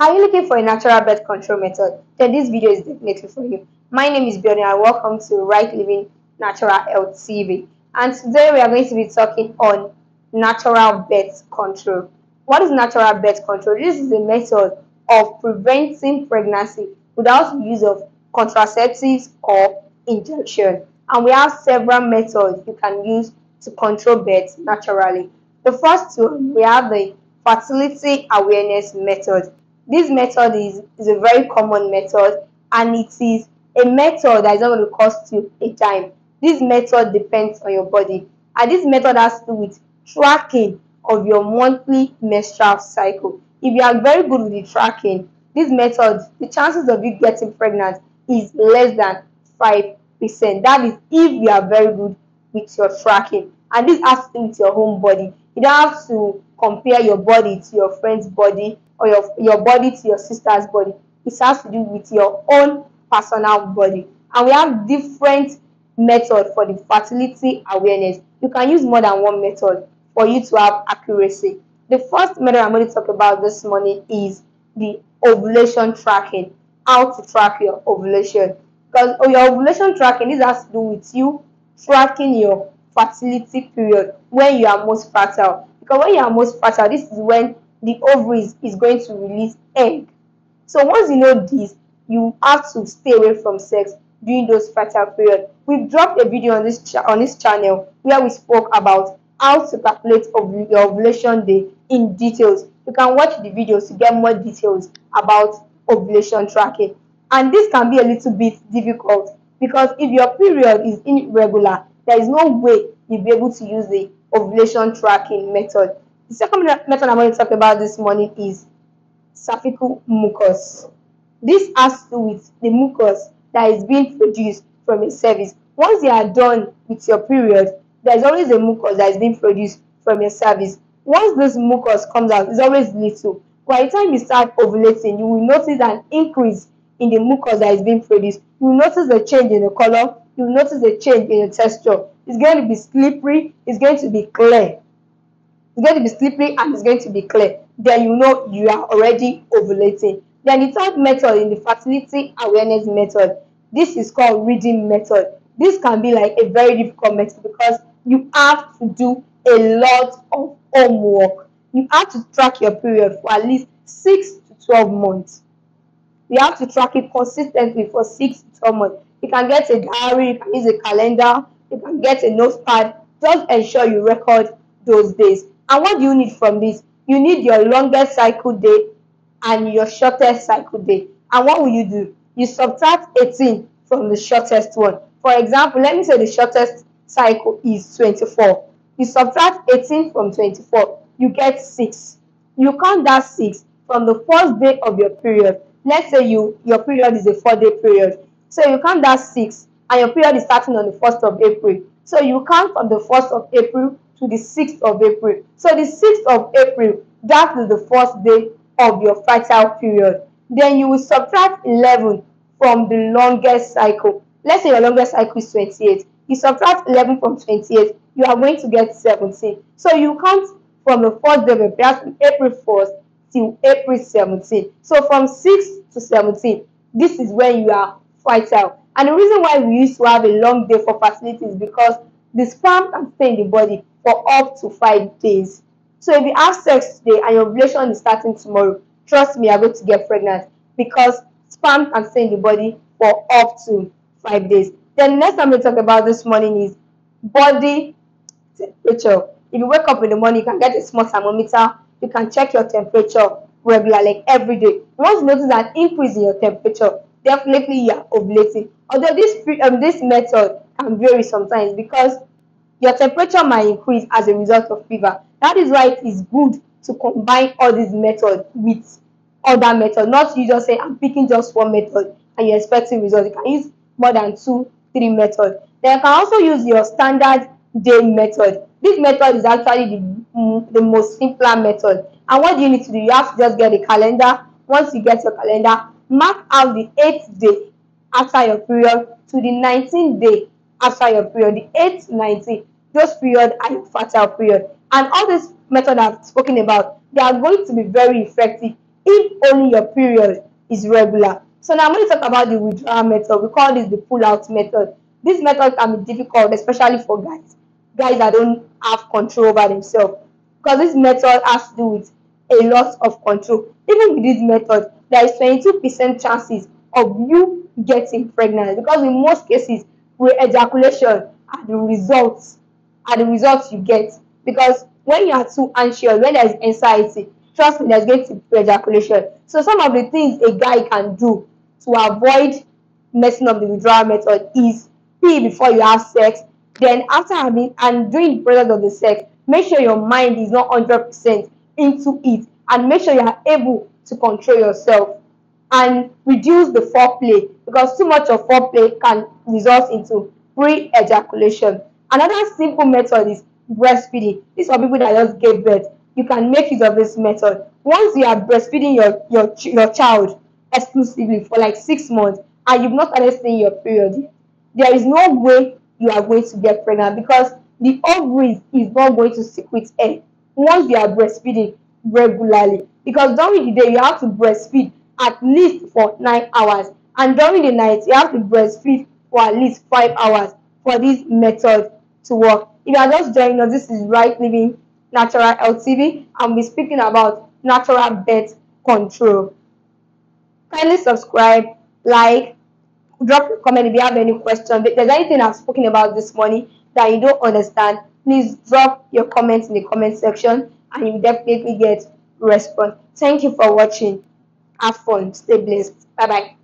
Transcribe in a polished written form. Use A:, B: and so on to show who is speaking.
A: Are you looking for a natural birth control method? Then this video is definitely for you. My name is Bioni and welcome to Right Living Natural Health TV. And today we are going to be talking on natural birth control. What is natural birth control? This is a method of preventing pregnancy without the use of contraceptives or injection. And we have several methods you can use to control birth naturally. The first one, we have the fertility awareness method. This method is a very common method, and it is a method that is not going to cost you a dime. This method depends on your body, and this method has to do with tracking of your monthly menstrual cycle. If you are very good with the tracking, this method, the chances of you getting pregnant is less than 5%. That is if you are very good with your tracking, and this has to do with your own body. You don't have to compare your body to your friend's body or your body to your sister's body. It has to do with your own personal body. And we have different methods for the fertility awareness. You can use more than one method for you to have accuracy. The first method I'm going to talk about this morning is the ovulation tracking. How to track your ovulation. Because your ovulation tracking, this has to do with you tracking your fertility period when you are most fertile. Because when you are most fertile, this is when the ovaries is going to release egg. So once you know this, you have to stay away from sex during those fertile periods. We've dropped a video on this channel where we spoke about how to calculate your ovulation day in details. You can watch the videos to get more details about ovulation tracking. And this can be a little bit difficult because if your period is irregular, there is no way you'll be able to use the ovulation tracking method. The second method I'm going to talk about this morning is cervical mucus. This has to do with the mucus that is being produced from your cervix. Once you are done with your period, there is always a mucus that is being produced from your cervix. Once this mucus comes out, it's always little. By the time you start ovulating, you will notice an increase in the mucus that is being produced. You will notice a change in the color. You will notice a change in the texture. It's going to be slippery. It's going to be clear. It's going to be slippery and it's going to be clear. Then you know you are already ovulating. Then the third method in the fertility awareness method, this is called reading method. This can be like a very difficult method because you have to do a lot of homework. You have to track your period for at least 6 to 12 months. You have to track it consistently for 6 to 12 months. You can get a diary, you can use a calendar, you can get a notepad. Just ensure you record those days. And what do you need from this? You need your longest cycle day and your shortest cycle day. And what will you do? You subtract 18 from the shortest one. For example, let me say the shortest cycle is 24. You subtract 18 from 24, you get 6. You count that 6 from the first day of your period. Let's say your period is a 4-day period. So you count that 6 and your period is starting on the 1st of April. So you count from the 1st of April to the 6th of April. So the 6th of April, that is the first day of your fertile period. Then you will subtract 11 from the longest cycle. Let's say your longest cycle is 28. You subtract 11 from 28, you are going to get 17. So you count from the first day of your period, from April 1st till April 17. So from 6 to 17, this is when you are fertile. And the reason why we used to have a long day for fertility is because the sperm can stay in the body for up to 5 days. So if you have sex today and your ovulation is starting tomorrow, trust me, you're going to get pregnant because sperm can stay in the body for up to 5 days. Then the next time we talk about this morning is body temperature. If you wake up in the morning, you can get a small thermometer. You can check your temperature regularly, like every day. Once you notice an increase in your temperature, definitely you are ovulating. Although this method can vary sometimes because your temperature might increase as a result of fever. That is why it is good to combine all these methods with other methods. Not you just say, I'm picking just one method and you're expecting results. You can use more than 2, 3 methods. Then you can also use your standard day method. This method is actually the most simpler method. And what do you need to do? You have to just get a calendar. Once you get your calendar, mark out the 8th day after your period to the 19th day after your period. The 8th, 19th, those periods are your fertile period. And all this method I've spoken about, they are going to be very effective if only your period is regular. So now I'm going to talk about the withdrawal method. We call this the pull-out method. This method can be difficult, especially for guys that don't have control over themselves, because this method has to do with a lot of control. Even with this method, there is 22% chances of you getting pregnant, because in most cases, re-ejaculation are the results you get. Because when you are too anxious, when there is anxiety, trust me, there's going to be ejaculation. So some of the things a guy can do to avoid messing up the withdrawal method is pee before you have sex. Then after having and during the process of the sex, make sure your mind is not 100% into it, and make sure you are able to control yourself, and reduce the foreplay, because too much of foreplay can result into pre-ejaculation. Another simple method is breastfeeding. This is for people that just gave birth. You can make use of this method. Once you are breastfeeding your child exclusively for like 6 months and you've not started seeing your period yet, there is no way you are going to get pregnant, because the ovaries is not going to secrete egg once you are breastfeeding regularly. Because during the day you have to breastfeed at least for 9 hours, and during the night you have to breastfeed for at least 5 hours for this method to work. If you are just joining us, this is Right Living Natural Health TV, and we're speaking about natural birth control. Kindly subscribe, like, drop a comment if you have any question. If there's anything I've spoken about this morning that you don't understand, please drop your comments in the comment section, and you definitely get response. Thank you for watching. Have fun. Stay blessed. Bye bye.